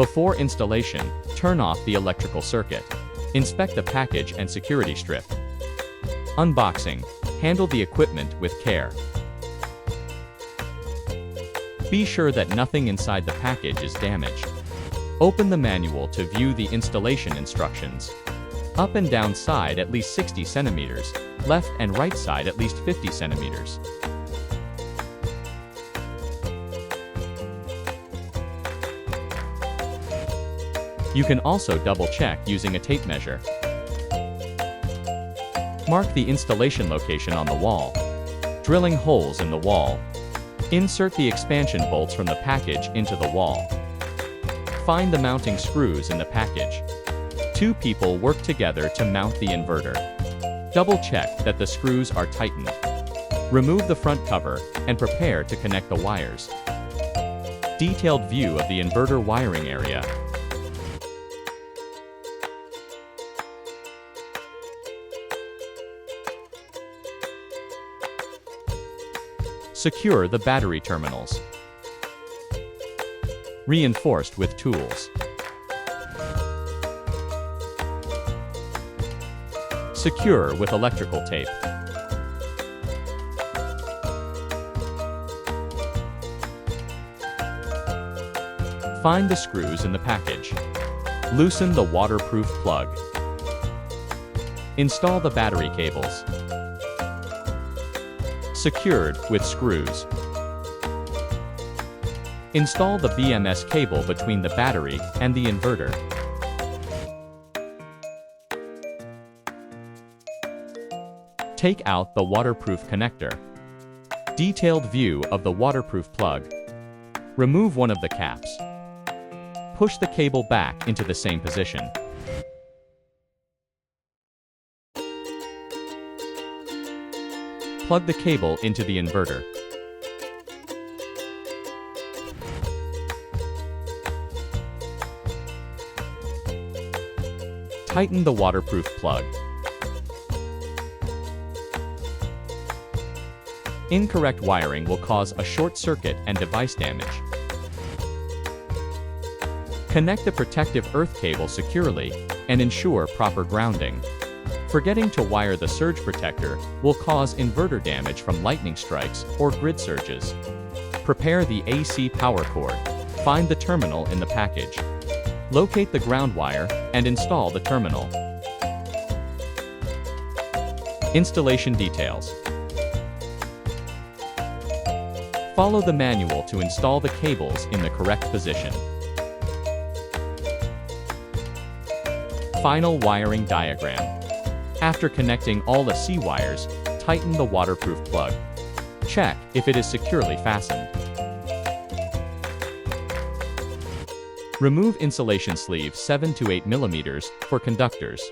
Before installation, turn off the electrical circuit. Inspect the package and security strip. Unboxing. Handle the equipment with care. Be sure that nothing inside the package is damaged. Open the manual to view the installation instructions. Up and down side at least 60 centimeters, left and right side at least 50 centimeters. You can also double-check using a tape measure. Mark the installation location on the wall. Drilling holes in the wall. Insert the expansion bolts from the package into the wall. Find the mounting screws in the package. 2 people work together to mount the inverter. Double-check that the screws are tightened. Remove the front cover and prepare to connect the wires. Detailed view of the inverter wiring area. Secure the battery terminals. Reinforced with tools. Secure with electrical tape. Find the screws in the package. Loosen the waterproof plug. Install the battery cables. Secured with screws. Install the BMS cable between the battery and the inverter. Take out the waterproof connector. Detailed view of the waterproof plug. Remove one of the caps. Push the cable back into the same position. Plug the cable into the inverter. Tighten the waterproof plug. Incorrect wiring will cause a short circuit and device damage. Connect the protective earth cable securely and ensure proper grounding. Forgetting to wire the surge protector will cause inverter damage from lightning strikes or grid surges. Prepare the AC power cord. Find the terminal in the package. Locate the ground wire and install the terminal. Installation details. Follow the manual to install the cables in the correct position. Final wiring diagram. After connecting all the C wires, tighten the waterproof plug. Check if it is securely fastened. Remove insulation sleeve 7 to 8 mm for conductors.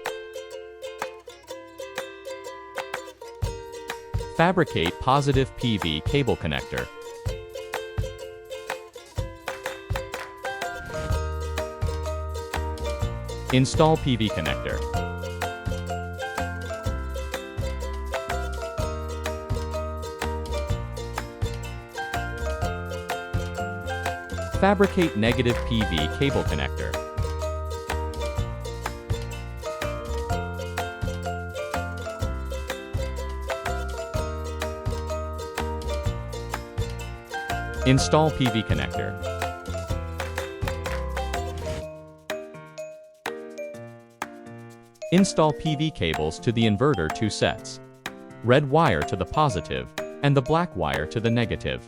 Fabricate positive PV cable connector. Install PV connector. Fabricate negative PV cable connector. Install PV connector. Install PV cables to the inverter 2 sets. Red wire to the positive and the black wire to the negative.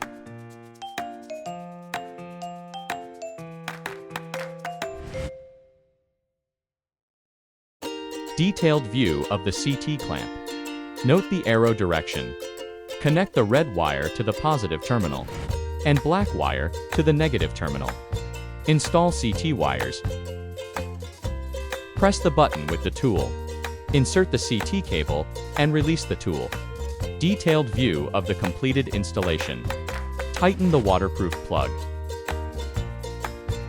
Detailed view of the CT clamp. Note the arrow direction. Connect the red wire to the positive terminal and black wire to the negative terminal. Install CT wires. Press the button with the tool. Insert the CT cable and release the tool. Detailed view of the completed installation. Tighten the waterproof plug.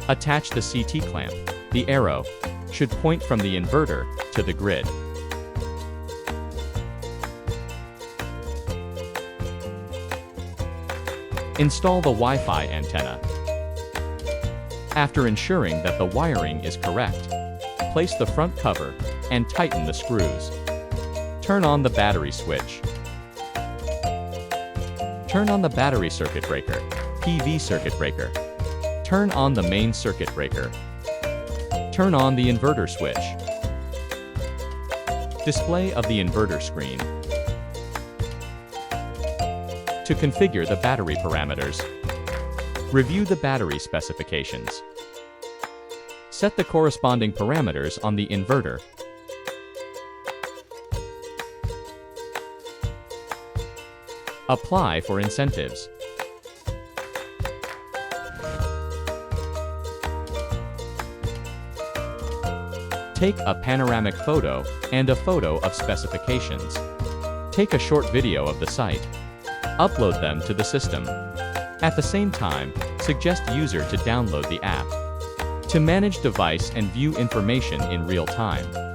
Attach the CT clamp. The arrow should point from the inverter to the grid. Install the Wi-Fi antenna. After ensuring that the wiring is correct, place the front cover and tighten the screws. Turn on the battery switch. Turn on the battery circuit breaker, PV circuit breaker. Turn on the main circuit breaker. Turn on the inverter switch. Display of the inverter screen. To configure the battery parameters, review the battery specifications. Set the corresponding parameters on the inverter. Apply for incentives. Take a panoramic photo and a photo of specifications. Take a short video of the site. Upload them to the system. At the same time, suggest user to download the app to manage device and view information in real time.